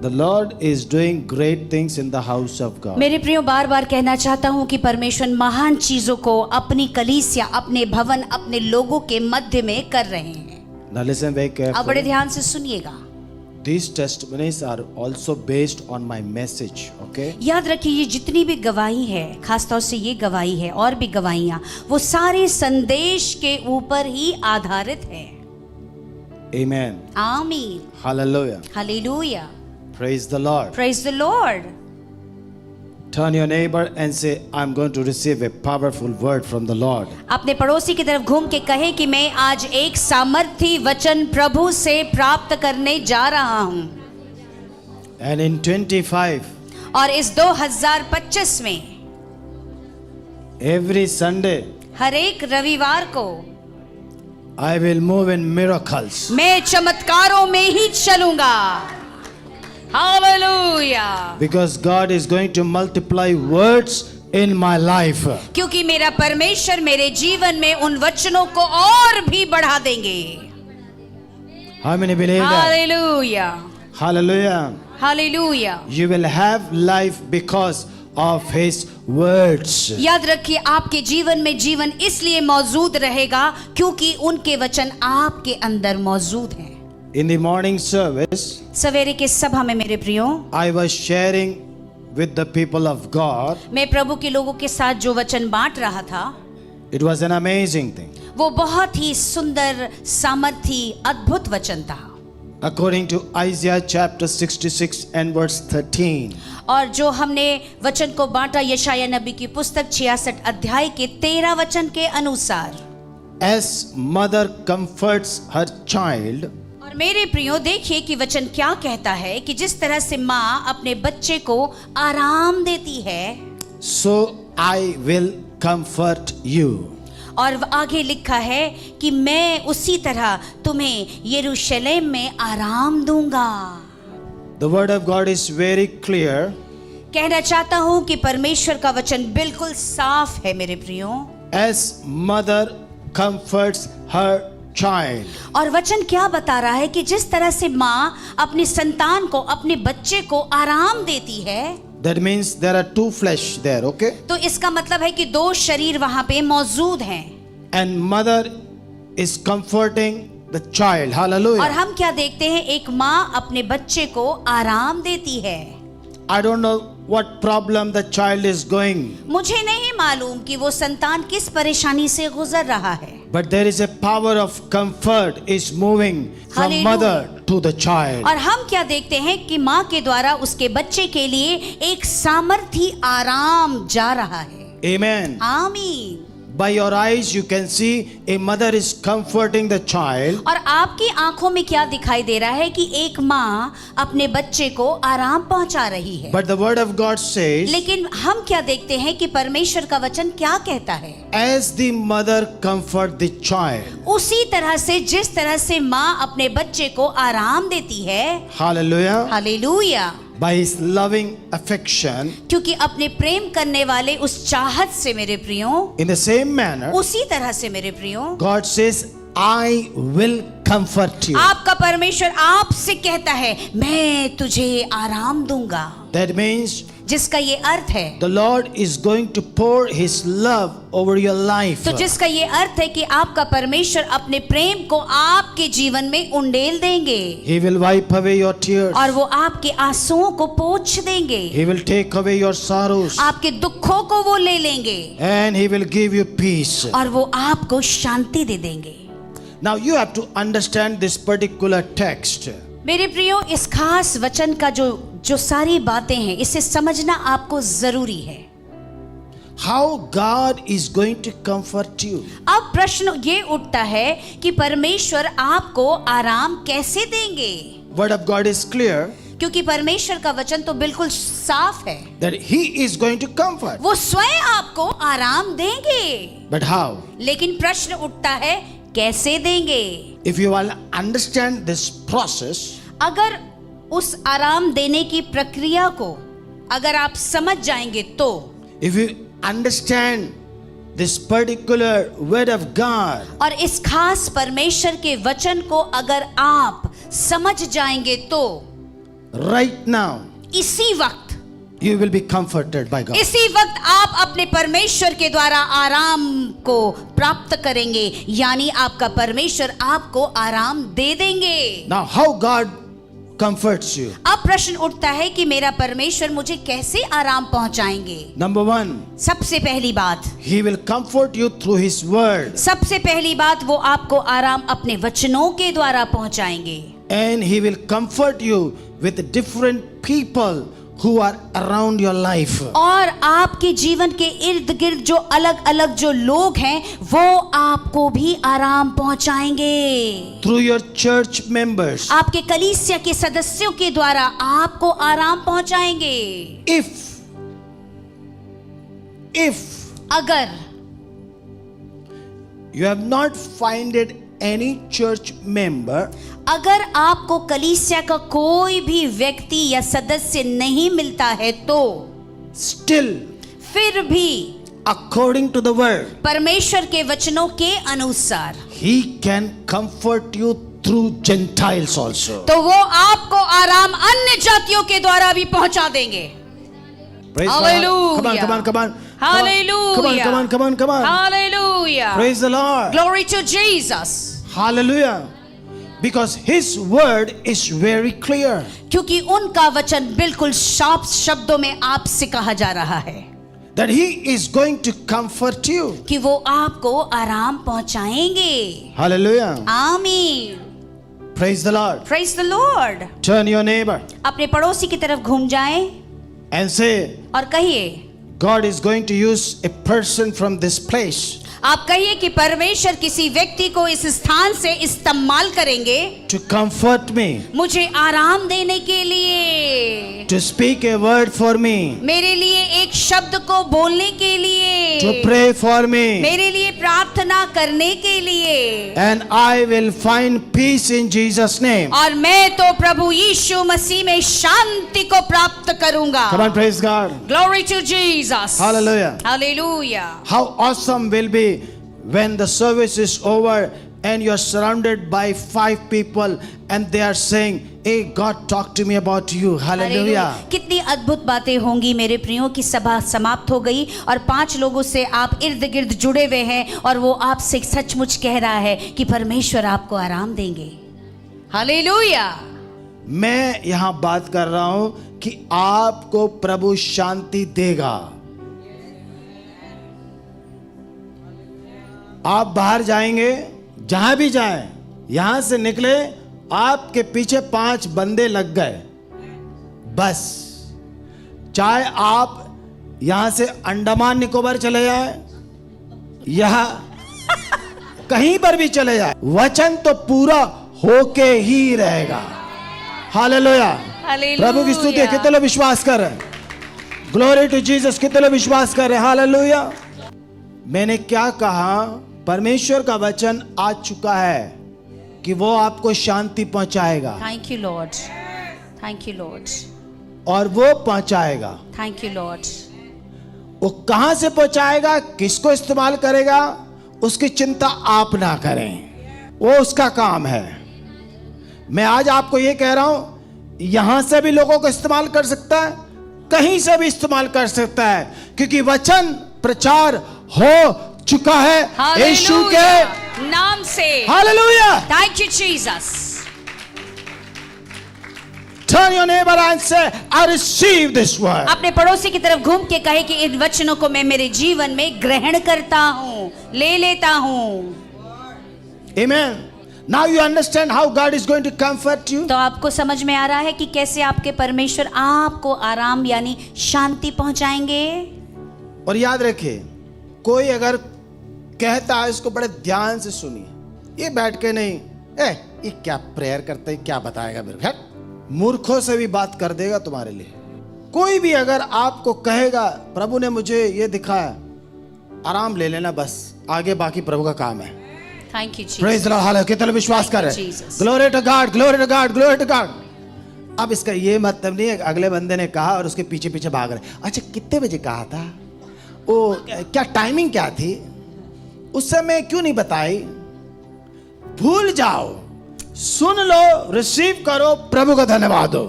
The Lord is doing great things in the house of God. मेरे प्रियो, बार बार कहना चाहता हूँ कि परमेश्वर महान चीजों को अपनी कलीसिया, अपने भवन, अपने लोगों के मध्य में कर रहे हैं। Now listen very आप बड़े carefully. ध्यान से सुनिएगा। These testimonies are also based on my message, okay? याद रखिए, ये जितनी भी गवाही है, खासतौर से ये गवाही है और भी गवाहियां, वो सारे संदेश के ऊपर ही आधारित है। Amen. आमीन। Hallelujah. Hallelujah. Praise the Lord. Praise the Lord. Turn your neighbor and say, I'm going to receive a powerful word from the Lord. अपने पड़ोसी की तरफ घूम के कहे कि मैं आज एक सामर्थी वचन प्रभु से प्राप्त करने जा रहा हूं। And in 25, और इस 2025 में every Sunday, हर एक रविवार को I will move in miracles. मैं चमत्कारों में ही चलूंगा। Hallelujah. Because God is going to multiply words in my life. क्योंकि मेरा परमेश्वर मेरे जीवन में उन वचनों को और भी बढ़ा देंगे। How many believe that? Hallelujah. Hallelujah. Hallelujah. You will have life because of His words. याद रखिए, आपके जीवन में जीवन इसलिए मौजूद रहेगा क्योंकि उनके वचन आपके अंदर मौजूद हैं। In the morning service, सवेरे के सभा में मेरे प्रियो, I was sharing with the people of God. मैं प्रभु के लोगों के साथ जो वचन बांट रहा था, It was an amazing thing. वो बहुत ही सुंदर, सामर्थी, अद्भुत वचन था। According to Isaiah chapter 66 and verse 13. और जो हमने वचन को बांटा यशाया नबी की पुस्तक 66 अध्याय के 13 वचन के अनुसार, As mother comforts her child, और मेरे प्रियो देखिए कि वचन क्या कहता है कि जिस तरह से माँ अपने बच्चे को आराम देती है, so I will comfort you. और आगे लिखा है कि मैं उसी तरह तुम्हें यरूशलेम में आराम दूंगा। The word of God is very clear. कहना चाहता हूं कि परमेश्वर का वचन बिल्कुल साफ है मेरे प्रियो। As mother comforts her child. और वचन क्या बता रहा है कि जिस तरह से माँ अपनी संतान को, अपने बच्चे को आराम देती है, That means there are two flesh there, okay? तो इसका मतलब है कि दो शरीर वहां पे मौजूद हैं। And mother is comforting the child. और Hallelujah. हम क्या देखते हैं, एक माँ अपने बच्चे को आराम देती है। I don't know what problem the child is going, मुझे नहीं मालूम कि वो संतान किस परेशानी से गुजर रहा है, but there is a power of comfort is moving from Hallelujah. mother to the child. और हम क्या देखते हैं कि माँ के द्वारा उसके बच्चे के लिए एक सामर्थी आराम जा रहा है। Amen. आमीन। By your eyes you can see a mother is comforting the child. और आपकी आंखों में क्या दिखाई दे रहा है कि एक माँ अपने बच्चे को आराम पहुंचा रही है। But the word of God says, लेकिन हम क्या देखते हैं कि परमेश्वर का वचन क्या कहता है, as the mother comfort the child. उसी तरह से जिस तरह से माँ अपने बच्चे को आराम देती है। Hallelujah. Hallelujah. By his loving affection, क्योंकि अपने प्रेम करने वाले उस चाहत से मेरे प्रियो, in the same manner, उसी तरह से मेरे प्रियो, God says, I will comfort you. आपका परमेश्वर आपसे कहता है, मैं तुझे आराम दूंगा। That means जिसका ये अर्थ है, the Lord is going to pour his love over your life. तो जिसका ये अर्थ है कि आपका परमेश्वर अपने प्रेम को आपके जीवन में उंडेल देंगे। He will wipe away your tears. और वो आपके आंसुओं को पोंछ देंगे। He will take away your sorrows. आपके दुखों को वो ले लेंगे। And he will give you peace. और वो आपको शांति दे देंगे। Now you have to understand this particular text. मेरे प्रियो, इस खास वचन का जो सारी बातें हैं, इसे समझना आपको जरूरी है। How God is going to comfort you. अब प्रश्न ये उठता है कि परमेश्वर आपको आराम कैसे देंगे? Word of God is clear क्योंकि परमेश्वर का वचन तो बिल्कुल साफ है, that he is going to comfort. वो स्वयं आपको आराम देंगे। But how? लेकिन प्रश्न उठता है, कैसे देंगे? If you will understand this process, अगर उस आराम देने की प्रक्रिया को अगर आप समझ जाएंगे तो, if you understand this particular word of God, और इस खास परमेश्वर के वचन को अगर आप समझ जाएंगे तो, right now, इसी वक्त, you will be comforted by God. इसी वक्त आप अपने परमेश्वर के द्वारा आराम को प्राप्त करेंगे, यानी आपका परमेश्वर आपको आराम दे देंगे। Now, how God comforts you? अब प्रश्न उठता है कि मेरा परमेश्वर मुझे कैसे आराम पहुंचाएंगे। Number one, सबसे पहली बात, He will comfort you through His word, सबसे पहली बात, वो आपको आराम अपने वचनों के द्वारा पहुंचाएंगे। and He will comfort you with different people who are around your life. और आपके जीवन के इर्द गिर्द जो अलग अलग जो लोग हैं, वो आपको भी आराम पहुंचाएंगे। Through your church members. आपके कलीसिया के सदस्यों के द्वारा आपको आराम पहुंचाएंगे। If अगर you have not found any church member अगर आपको कलीसिया का कोई भी व्यक्ति या सदस्य नहीं मिलता है, तो still, फिर भी according to the word, परमेश्वर के वचनों के अनुसार He can comfort you through Gentiles also. तो वो आपको आराम अन्य जातियों के द्वारा भी पहुंचा देंगे। Praise God. Hallelujah. Come on. Hallelujah. Come on. Hallelujah. Praise the Lord. Glory to Jesus. Hallelujah. Because His word is very clear. क्योंकि उनका वचन बिल्कुल साफ शब्दों में आपसे कहा जा रहा है That He is going to comfort you. कि वो आपको आराम पहुंचाएंगे। Hallelujah. आमीन। Praise the Lord. Praise the Lord. Turn your neighbor अपने पड़ोसी की तरफ घूम जाएं and say, और कहिए, God is going to use a person from this place आप कहिए कि परमेश्वर किसी व्यक्ति को इस स्थान से इस्तेमाल करेंगे to comfort me, मुझे आराम देने के लिए, to speak a word for me, मेरे लिए एक शब्द को बोलने के लिए, to pray for me, मेरे लिए प्रार्थना करने के लिए, and I will find peace in Jesus' name. और मैं तो प्रभु यीशु मसीह में शांति को प्राप्त करूंगा। Come on, praise God. Glory to Jesus. Hallelujah. Hallelujah. How awesome will be when the service is over and you are surrounded by 5 people and they are saying, hey, God talk to me about you. Hallelujah. कितनी अद्भुत बातें होंगी मेरे प्रियो की सभा समाप्त हो गई और 5 लोगों से आप इर्द गिर्द जुड़े हुए हैं और वो आपसे सचमुच कह रहा है कि परमेश्वर आपको आराम देंगे। हालेलुया। मैं यहाँ बात कर रहा हूं कि आपको प्रभु शांति देगा। आप बाहर जाएंगे, जहां भी जाएं, यहां से निकले, आपके पीछे 5 बंदे लग गए, बस चाहे आप यहां से अंडमान निकोबार चले जाए या कहीं पर भी चले जाए, वचन तो पूरा होके ही रहेगा। हालेलुया। प्रभु की स्तुति। कितने लोग विश्वास कर रहे हैं? Glory to Jesus. कितने लोग विश्वास कर रहे हैं? हालेलुया। मैंने क्या कहा? परमेश्वर का वचन आ चुका है कि वो आपको शांति पहुंचाएगा। Thank you Lord. Thank you Lord. और वो पहुंचाएगा। Thank you Lord. वो कहां से पहुंचाएगा, किसको इस्तेमाल करेगा, उसकी चिंता आप ना करें, वो उसका काम है। मैं आज आपको ये कह रहा हूं, यहां से भी लोगों को इस्तेमाल कर सकता है, कहीं से भी इस्तेमाल कर सकता है, क्योंकि वचन प्रचार हो चुका है यीशु के नाम से। Hallelujah. Thank you Jesus. Turn your neighbor and say, I receive this word. अपने पड़ोसी की तरफ घूम के कहे कि इन वचनों को मैं मेरे जीवन में ग्रहण करता हूँ, ले लेता हूँ। Amen. Now you understand how God is going to comfort you. तो आपको समझ में आ रहा है कि कैसे आपके परमेश्वर आपको आराम यानी शांति पहुंचाएंगे। और याद रखिए, कोई अगर कहता है, इसको बड़े ध्यान से सुनिए, ये बैठ के नहीं, ये क्या प्रेयर करते हैं, क्या बताएगा मेरे को, मूर्खों से भी बात कर देगा तुम्हारे लिए। कोई भी अगर आपको कहेगा प्रभु ने मुझे ये दिखाया, आराम ले लेना, बस आगे बाकी प्रभु का काम है। Thank you Jesus. Praise the Lord. Hallelujah. कितने विश्वास कर रहे हैं? Glory to God, glory to God, glory to God. अब इसका ये मतलब नहीं है अगले बंदे ने कहा और उसके पीछे पीछे भाग रहे, अच्छा कितने बजे कहा था, वो क्या टाइमिंग क्या थी, उस समय क्यों नहीं बताई। भूल जाओ, सुन लो, रिसीव करो, प्रभु का धन्यवाद हो।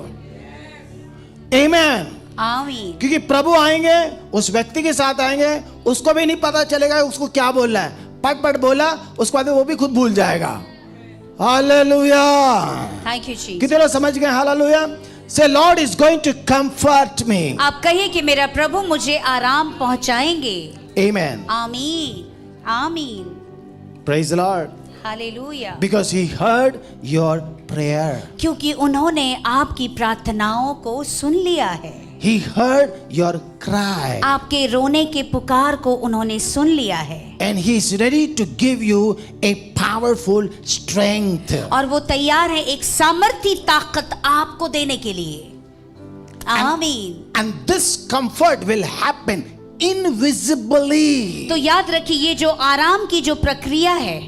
Amen. आमीन। क्योंकि प्रभु आएंगे, उस व्यक्ति के साथ आएंगे, उसको भी नहीं पता चलेगा उसको क्या बोलना है, पट पट बोला, उसके बाद वो भी खुद भूल जाएगा। हालेलुया। थैंक यू जी। कितने लोग समझ गए? Hallelujah. Say lord is going to comfort me. आप कहिए कि मेरा प्रभु मुझे आराम पहुंचाएंगे। आमेन। आमीन आमीन। Praise the Lord. Hallelujah. Because he heard your prayer. क्योंकि उन्होंने आपकी प्रार्थनाओं को सुन लिया है। He heard your cry. आपके रोने के पुकार को उन्होंने सुन लिया है। And he is ready to give you a powerful strength. और वो तैयार है एक सामर्थी ताकत आपको देने के लिए। आमीन। And this comfort will happen invisibly. तो याद रखिए, ये जो आराम की जो प्रक्रिया है,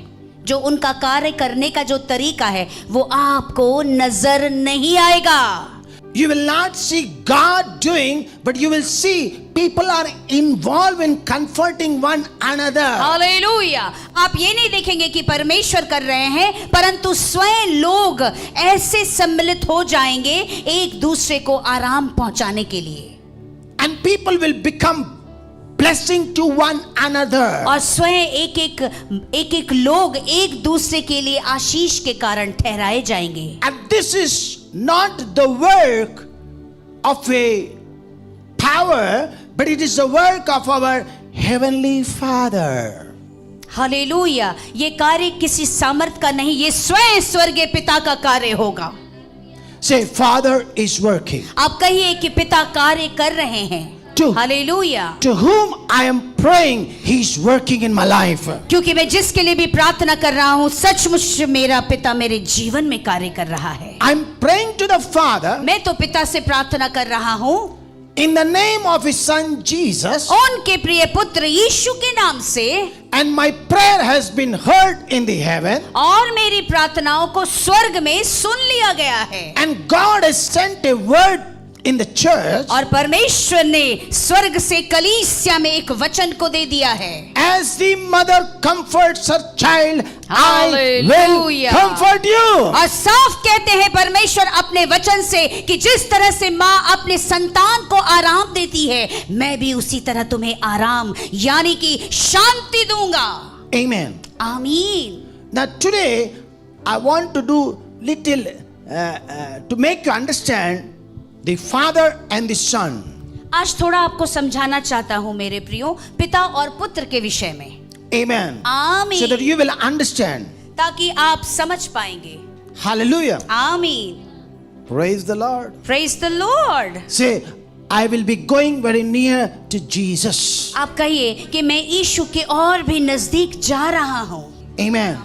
जो उनका कार्य करने का जो तरीका है, वो आपको नजर नहीं आएगा। You will not see God doing, but you will see people are involved in comforting one another. Hallelujah. आप ये नहीं देखेंगे कि परमेश्वर कर रहे हैं, परंतु स्वयं लोग ऐसे सम्मिलित हो जाएंगे एक दूसरे को आराम पहुंचाने के लिए। And people will become blessing to one another. और स्वयं एक एक लोग एक दूसरे के लिए आशीष के कारण ठहराए जाएंगे। And this is not the work of a power, but it is the work of our heavenly Father. Hallelujah. ये कार्य किसी सामर्थ का नहीं, ये स्वयं स्वर्गीय पिता का कार्य होगा। Say, Father is working. आप कहिए कि पिता कार्य कर रहे हैं। Hallelujah. To whom I am praying, He is working in my life. क्योंकि मैं जिसके लिए भी प्रार्थना कर रहा हूँ, सचमुच मेरा पिता मेरे जीवन में कार्य कर रहा है। I am praying to the Father. मैं तो पिता से प्रार्थना कर रहा हूँ In the name of His Son Jesus. उनके प्रिय पुत्र यीशु के नाम से। And my prayer has been heard in the heaven. और मेरी प्रार्थनाओं को स्वर्ग में सुन लिया गया है। And God has sent a word in the church. और परमेश्वर ने स्वर्ग से कलीसिया में एक वचन को दे दिया है। As the mother comforts her child, I will Hallelujah. comfort you. और साफ कहते हैं परमेश्वर अपने वचन से कि जिस तरह से माँ अपने संतान को आराम देती है, मैं भी उसी तरह तुम्हें आराम यानी कि शांति दूंगा। Amen. आमीन। Now today I want to do little to make you understand the Father and the Son. आज थोड़ा आपको समझाना चाहता हूँ मेरे प्रियो, पिता और पुत्र के विषय में। Amen. आमीन। So that you will understand. ताकि आप समझ पाएंगे। Hallelujah. आमीन। Praise the Lord. Praise the Lord. Say, I will be going very near to Jesus. आप कहिए कि मैं यीशु के और भी नजदीक जा रहा हूँ। Amen.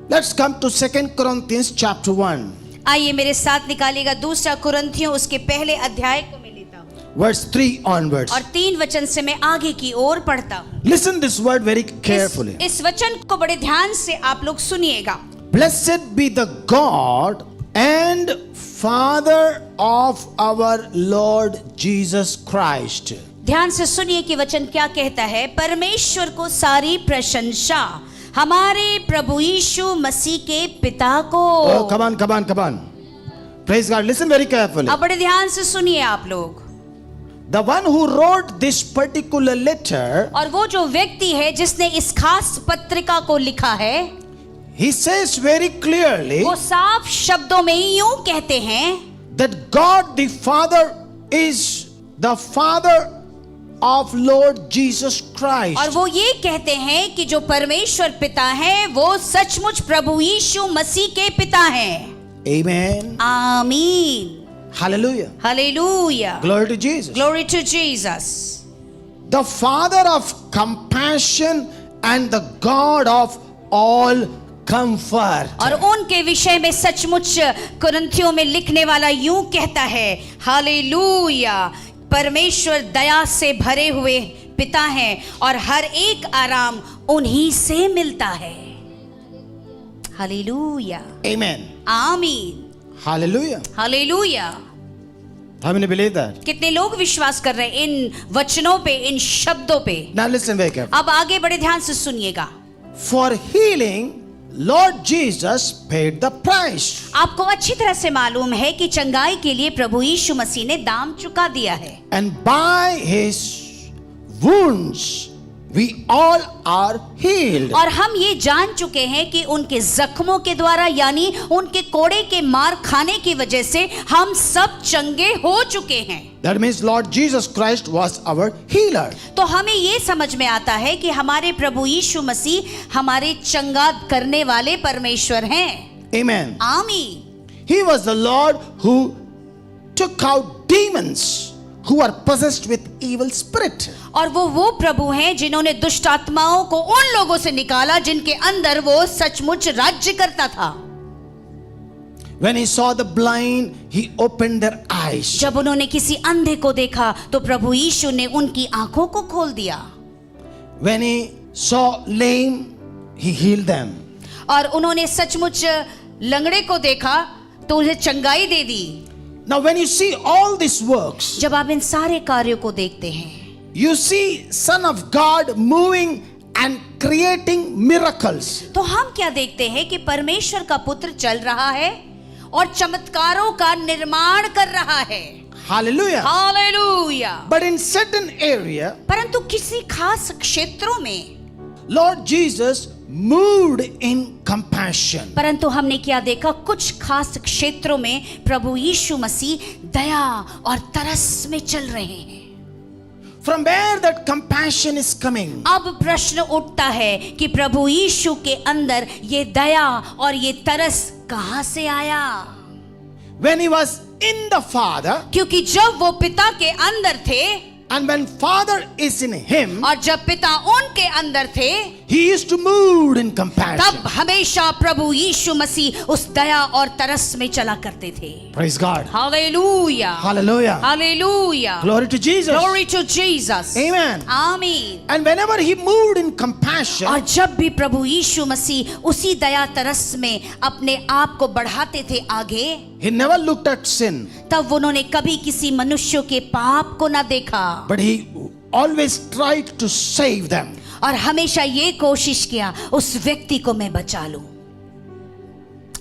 Let's come to 2 Corinthians chapter 1. आइए मेरे साथ निकालिएगा दूसरा कुरिन्थियों उसके पहले अध्याय को मैं लेता हूँ। Verse 3 onwards. और 3 वचन से मैं आगे की ओर पढ़ता हूँ। Listen this word very carefully. इस वचन को बड़े ध्यान से आप लोग सुनिएगा। Blessed be the God and Father of our Lord Jesus Christ. ध्यान से सुनिए कि वचन क्या कहता है। परमेश्वर को सारी प्रशंसा हमारे प्रभु यीशु मसीह के पिता को। Oh, come on. Praise God. Listen very carefully. अब बड़े ध्यान से सुनिए आप लोग। The one who wrote this particular letter, और वो जो व्यक्ति है जिसने इस खास पत्रिका को लिखा है, he says very clearly वो साफ शब्दों में यूं कहते हैं that God the Father is the Father of Lord Jesus Christ. और वो ये कहते हैं कि जो परमेश्वर पिता है वो सचमुच प्रभु यीशु मसीह के पिता हैं। Amen. आमीन। Hallelujah. Hallelujah. Glory to Jesus. Glory to Jesus. The Father of compassion and the God of all comfort. और उनके विषय में सचमुच कुरिन्थियों में लिखने वाला यूं कहता है, हालेलुया, परमेश्वर दया से भरे हुए पिता हैं और हर एक आराम उन्हीं से मिलता है। हालेलुया। Amen. आमीन। Hallelujah. Hallelujah. How many believe that? कितने लोग विश्वास कर रहे हैं इन वचनों पे, इन शब्दों पे। Now listen very carefully. अब आगे बड़े ध्यान से सुनिएगा। For healing Lord Jesus paid the price. आपको अच्छी तरह से मालूम है कि चंगाई के लिए प्रभु यीशु मसीह ने दाम चुका दिया है, And by his wounds we all are healed. और हम ये जान चुके हैं कि उनके जख्मों के द्वारा यानी उनके कोड़े के मार खाने की वजह से हम सब चंगे हो चुके हैं। That means Lord Jesus Christ was our healer. तो हमें ये समझ में आता है कि हमारे प्रभु यीशु मसीह हमारे चंगा करने वाले परमेश्वर हैं। Amen. आमीन। He was the Lord who took out demons who are possessed with evil spirit. और वो प्रभु हैं जिन्होंने दुष्ट आत्माओं को उन लोगों से निकाला जिनके अंदर वो सचमुच राज्य करता था। When he saw the blind, he opened their eyes. जब उन्होंने किसी अंधे को देखा तो प्रभु यीशु ने उनकी आंखों को खोल दिया। When he saw lame, he healed them. और उन्होंने सचमुच लंगड़े को देखा तो उन्हें चंगाई दे दी। Now when you see all these works, जब आप इन सारे कार्यों को देखते हैं, you see Son of God moving and creating miracles. तो हम क्या देखते हैं कि परमेश्वर का पुत्र चल रहा है और चमत्कारों का निर्माण कर रहा है। Hallelujah. Hallelujah. But in certain area, परंतु किसी खास क्षेत्रों में Lord Jesus moved in compassion. परंतु हमने क्या देखा, कुछ खास क्षेत्रों में प्रभु यीशु मसीह दया और तरस में चल रहे हैं। From where that compassion is coming? अब प्रश्न उठता है कि प्रभु यीशु के अंदर ये दया और ये तरस कहां से आया? When he was in the Father, क्योंकि जब वो पिता के अंदर थे and when Father is in him, और जब पिता उनके अंदर थे, he used to move in compassion. तब हमेशा प्रभु यीशु मसीह उस दया और तरस में चला करते थे। Praise God. Hallelujah. Hallelujah. Hallelujah. Glory to Jesus. Glory to Jesus. Amen. आमीन। And whenever he moved in compassion, और जब भी प्रभु यीशु मसीह उसी दया तरस में अपने आप को बढ़ाते थे आगे, he never looked at sin, तब उन्होंने कभी किसी मनुष्य के पाप को न देखा, but he always tried to save them. और हमेशा ये कोशिश किया उस व्यक्ति को मैं बचा लूं।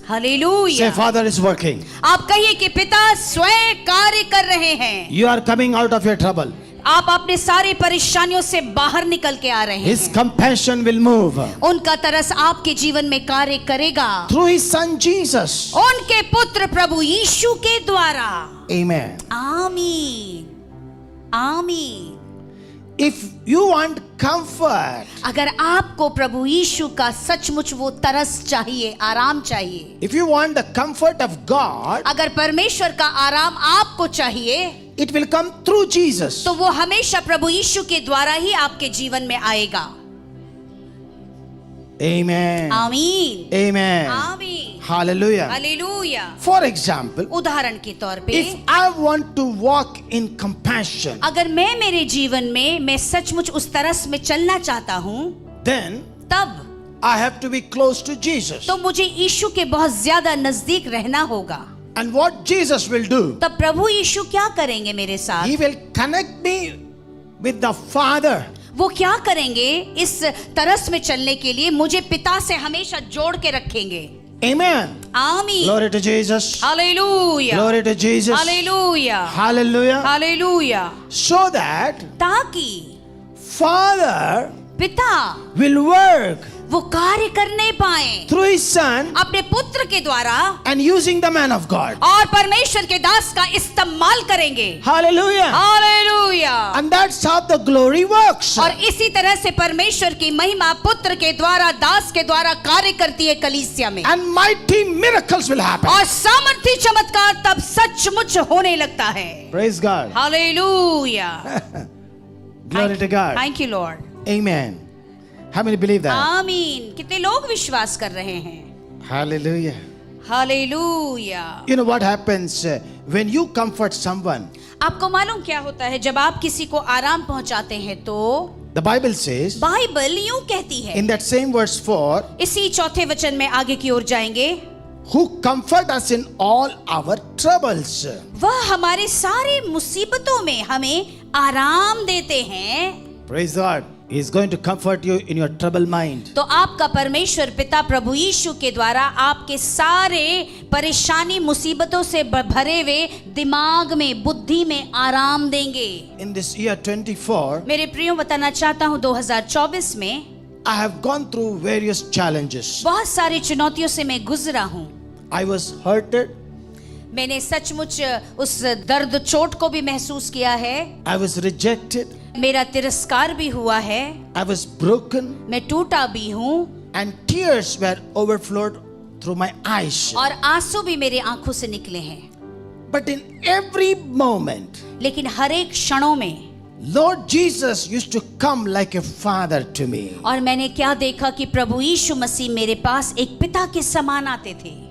Hallelujah. Say, Father is working. आप कहिए कि पिता स्वयं कार्य कर रहे हैं। You are coming out of your trouble. आप अपने सारी परेशानियों से बाहर निकल के आ रहे His हैं। compassion will move उनका तरस आपके जीवन में कार्य करेगा through his son Jesus. उनके पुत्र प्रभु यीशु के द्वारा। Amen. आमीन। आमीन। If you want comfort, अगर आपको प्रभु यीशु का सचमुच वो तरस चाहिए, आराम चाहिए, if you want the comfort of God, अगर परमेश्वर का आराम आपको चाहिए, it will come through Jesus. तो वो हमेशा प्रभु यीशु के द्वारा ही आपके जीवन में आएगा। Amen. आमीन। Amen. आमीन। Hallelujah. हालेलुया। For example, उदाहरण के तौर पे, if I want to walk in compassion, अगर मैं मेरे जीवन में मैं सचमुच उस तरस में चलना चाहता हूँ, then तब I have to be close to Jesus. तो मुझे यीशु के बहुत ज्यादा नजदीक रहना होगा। And what Jesus will do, तब प्रभु यीशु क्या करेंगे मेरे साथ? he will connect me with the Father. वो क्या करेंगे? इस तरस में चलने के लिए मुझे पिता से हमेशा जोड़ के रखेंगे। Amen. आमीन। Glory to Jesus. Hallelujah. Glory to Jesus. Hallelujah. Hallelujah. Hallelujah. So that ताकि Father पिता will work वो कार्य करने पाए through his son अपने पुत्र के द्वारा and using the man of God. और परमेश्वर के दास का इस्तेमाल करेंगे। Hallelujah. Hallelujah. And that's how the glory works. और इसी तरह से परमेश्वर की महिमा पुत्र के द्वारा, दास के द्वारा कार्य करती है कलीसिया में। And mighty miracles will happen. और सामर्थ्य चमत्कार तब सचमुच होने लगता है। Praise God. Hallelujah. Glory to God. Thank you Lord. Amen. How many believe that? आमीन। कितने लोग विश्वास कर रहे हैं? Hallelujah. Hallelujah. You know what happens when you comfort someone? आपको मालूम क्या होता है जब आप किसी को आराम पहुंचाते हैं तो The Bible says बाइबल यूं कहती है, in that same verse 4, इसी चौथे वचन में आगे की ओर जाएंगे, who comfort us in all our troubles. वह हमारे सारे मुसीबतों में हमें आराम देते हैं। Praise God. He is going to comfort you in your troubled mind. तो आपका परमेश्वर पिता प्रभु यीशु के द्वारा आपके सारे परेशानी मुसीबतों से भरे हुए दिमाग में, बुद्धि में आराम देंगे। In this year 24, मेरे प्रियो, बताना चाहता हूँ 2024 में I have gone through various challenges. बहुत सारी चुनौतियों से मैं गुजरा हूँ। I was hurted. मैंने सचमुच उस दर्द चोट को भी महसूस किया है। I was rejected. मेरा तिरस्कार भी हुआ है। I was broken. मैं टूटा भी हूँ। And tears were overflowed through my eyes. और आंसू भी मेरे आंखों से निकले हैं। But in every moment, लेकिन हर एक क्षणों में Lord Jesus used to come like a father to me. और मैंने क्या देखा कि प्रभु यीशु मसीह मेरे पास एक पिता के समान आते थे।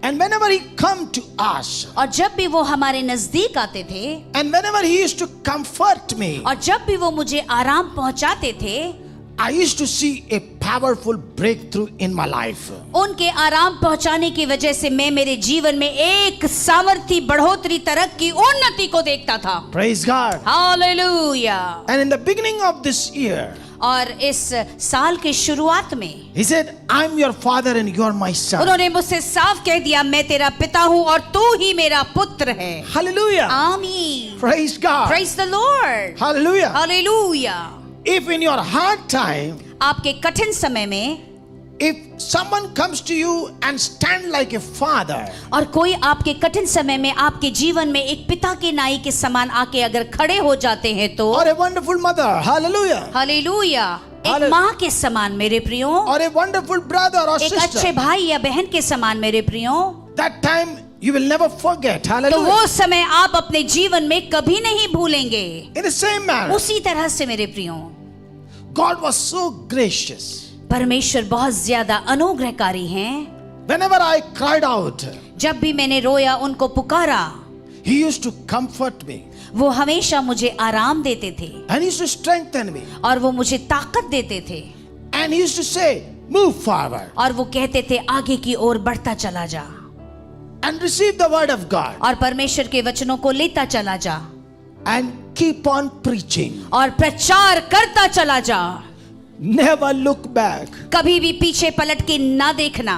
And whenever he come to us, और जब भी वो हमारे नजदीक आते थे, and whenever he used to comfort me, और जब भी वो मुझे आराम पहुंचाते थे, I used to see a powerful breakthrough in my life. उनके आराम पहुंचाने की वजह से मैं मेरे जीवन में एक सामर्थ्य, बढ़ोतरी, तरक्की, उन्नति को देखता था। Praise God. Hallelujah. And in the beginning of this year, और इस साल के शुरुआत में he said, I'm your father and you're my son. उन्होंने मुझसे साफ कह दिया, मैं तेरा पिता हूँ और तू ही मेरा पुत्र है। Hallelujah. आमीन। Praise God. Praise the Lord. Hallelujah. Hallelujah. If in your hard time, आपके कठिन समय में if someone comes to you and stand like a father, और कोई आपके कठिन समय में आपके जीवन में एक पिता के नाई के समान आके अगर खड़े हो जाते हैं तो, or a wonderful mother, hallelujah, hallelujah, एक Hallelujah. माँ के समान मेरे प्रियो, or a wonderful brother or एक अच्छे sister, भाई या बहन के समान मेरे प्रियो, that time you will never forget, तो hallelujah. वो समय आप अपने जीवन में कभी नहीं भूलेंगे। In the same manner, उसी तरह से मेरे प्रियो, God was so gracious. परमेश्वर बहुत ज्यादा अनुग्रहकारी हैं। Whenever I cried out, जब भी मैंने रोया, उनको पुकारा, He used to comfort me वो हमेशा मुझे आराम देते थे and He used to strengthen me और वो मुझे ताकत देते थे and He used to say, move forward और वो कहते थे आगे की ओर बढ़ता चला जा and receive the word of God और परमेश्वर के वचनों को लेता चला जा and keep on preaching. और प्रचार करता चला जा। Never look back. कभी भी पीछे पलट के ना देखना,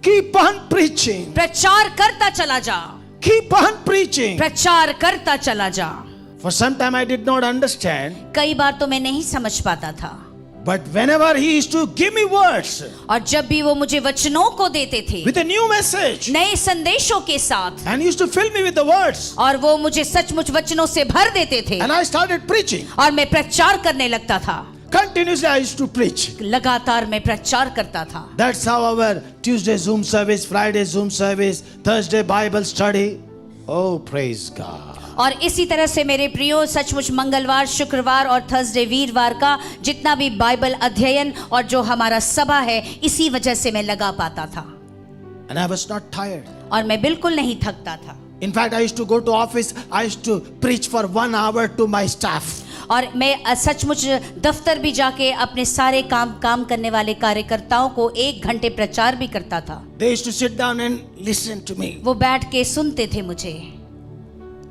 Keep on preaching. प्रचार करता चला जा, Keep on preaching. प्रचार करता चला जा। For some time I did not understand, कई बार तो मैं नहीं समझ पाता था, but whenever He used to give me words और जब भी वो मुझे वचनों को देते थे with a new message नए संदेशों के साथ, and He used to fill me with the words और वो मुझे सचमुच वचनों से भर देते थे and I started preaching. और मैं प्रचार करने लगता था, Continuously I used to preach. लगातार मैं प्रचार करता था। That's how our Tuesday Zoom service, Friday Zoom service, Thursday Bible study. Oh, praise God. और इसी तरह से मेरे प्रियो सचमुच मंगलवार, शुक्रवार और थर्सडे, वीरवार का जितना भी बाइबल अध्ययन और जो हमारा सभा है, इसी वजह से मैं लगा पाता था And I was not tired. और मैं बिल्कुल नहीं थकता था। In fact, I used to go to office, I used to preach for 1 hour to my staff. और मैं सचमुच दफ्तर भी जाके अपने सारे काम करने वाले कार्यकर्ताओं को 1 घंटे प्रचार भी करता था। They used to sit down and listen to me. वो बैठ के सुनते थे मुझे।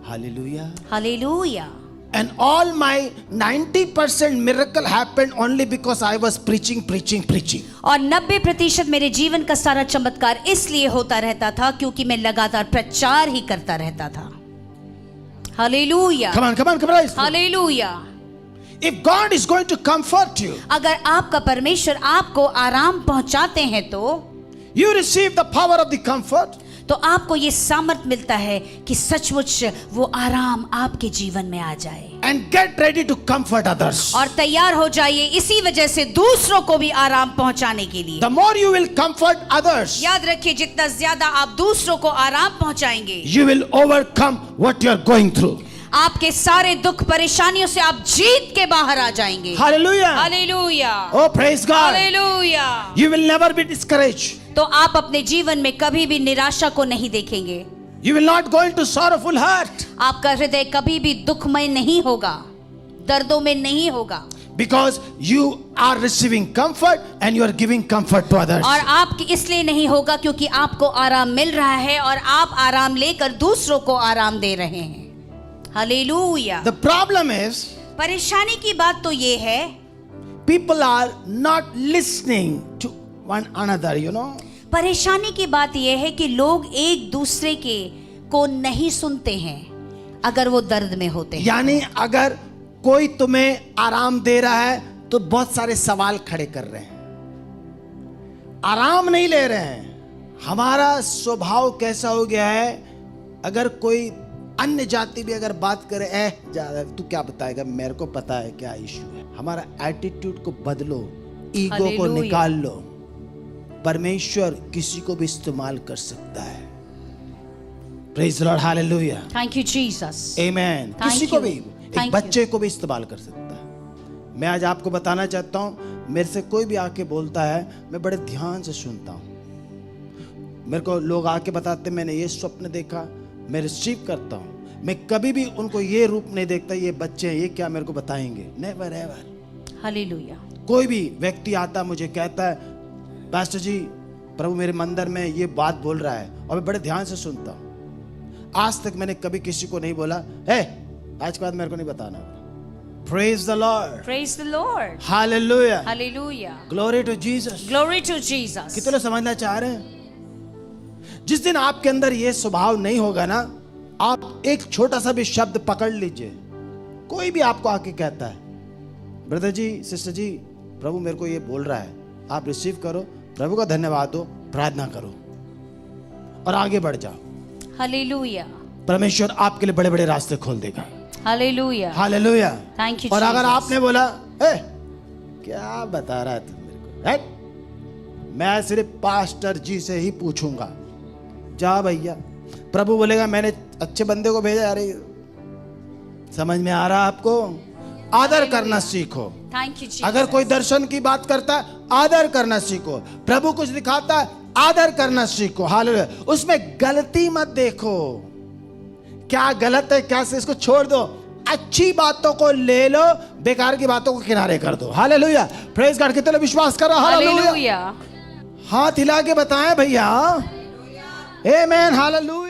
Hallelujah. Hallelujah. And all my 90% miracle happened only because I was preaching. और 90% मेरे जीवन का सारा चमत्कार इसलिए होता रहता था क्योंकि मैं लगातार प्रचार ही करता रहता था। Hallelujah. Come on, praise. Hallelujah. If God is going to comfort you, अगर आपका परमेश्वर आपको आराम पहुंचाते हैं तो you receive the power of the comfort. तो आपको ये सामर्थ मिलता है कि सचमुच वो आराम आपके जीवन में आ जाए And get ready to comfort others. और तैयार हो जाइए इसी वजह से दूसरों को भी आराम पहुंचाने के लिए। The more you will comfort others, याद रखिए, जितना ज्यादा आप दूसरों को आराम पहुंचाएंगे, you will overcome what you are going through. आपके सारे दुख परेशानियों से आप जीत के बाहर आ जाएंगे। Hallelujah. Hallelujah. Oh, praise God. Hallelujah. You will never be discouraged. तो आप अपने जीवन में कभी भी निराशा को नहीं देखेंगे। You will not go into sorrowful heart. आपका हृदय कभी भी दुखमय नहीं होगा, दर्दों में नहीं होगा, Because you are receiving comfort and you are giving comfort to others. और आप इसलिए नहीं होगा क्योंकि आपको आराम मिल रहा है और आप आराम लेकर दूसरों को आराम दे रहे हैं। हालेलुया। The problem is, परेशानी की बात तो ये है, people are not listening to one another, you know. परेशानी की बात यह है कि लोग एक दूसरे के को नहीं सुनते हैं अगर वो दर्द में होते हैं। यानी अगर कोई तुम्हें आराम दे रहा है तो बहुत सारे सवाल खड़े कर रहे हैं, आराम नहीं ले रहे हैं। हमारा स्वभाव कैसा हो गया है, अगर कोई अन्य जाति भी अगर बात करे, ज्यादा तू क्या बताएगा, मेरे को पता है क्या इश्यू है। हमारा एटीट्यूड को बदलो, ईगो को हालेलुया। निकाल लो। परमेश्वर किसी को भी इस्तेमाल कर सकता है। Praise the Lord, hallelujah, thank you Jesus. Amen. Thank किसी को you. भी, Thank एक you. बच्चे को भी इस्तेमाल कर सकता है। मैं आज आपको बताना चाहता हूं, मेरे से कोई भी आके बोलता है, मैं बड़े ध्यान से सुनता हूं। मेरे को लोग आके बताते मैंने ये स्वप्न देखा, मैं रिसीव करता हूं। मैं कभी भी उनको ये रूप नहीं देखता ये बच्चे हैं, ये क्या मेरे को बताएंगे, नेवर एवर। हालेलुया। कोई भी व्यक्ति आता मुझे कहता है, पास्टर जी प्रभु मेरे मंदिर में ये बात बोल रहा है, और मैं बड़े ध्यान से सुनता हूं। आज तक मैंने कभी किसी को नहीं बोला, आज के बाद मेरे को नहीं बताना। Praise the Lord, praise the Lord, hallelujah, hallelujah, glory to Jesus. Glory to Jesus. कितने लोग समझना चाह रहे हैं? जिस दिन आपके अंदर ये स्वभाव नहीं होगा ना, आप एक छोटा सा भी शब्द पकड़ लीजिए। कोई भी आपको आके कहता है, ब्रदर जी सिस्टर जी प्रभु मेरे को ये बोल रहा है, आप रिसीव करो, प्रभु का धन्यवाद दो, प्रार्थना करो और आगे बढ़ जाओ। हालेलुया, परमेश्वर आपके लिए बड़े बड़े रास्ते खोल देगा। Hallelujah, hallelujah, thank you. और अगर आपने बोला क्या बता रहा है तुम मेरे को, मैं सिर्फ पास्टर जी से ही पूछूंगा, जा भैया। प्रभु बोलेगा मैंने अच्छे बंदे को भेजा। अरे समझ में आ रहा आपको? आदर करना सीखो। Thank you Jesus. अगर कोई दर्शन की बात करता है, आदर करना सीखो। प्रभु कुछ दिखाता है, आदर करना सीखो। हालेलुया। उसमें गलती मत देखो, क्या गलत है क्या से, इसको छोड़ दो। अच्छी बातों को ले लो, बेकार की बातों को किनारे कर दो। Hallelujah, praise God. कितने लोग विश्वास कर रहे हो? हालेलुया। हाथ हिला के बताएं भैया, आमेन, हालेलुया।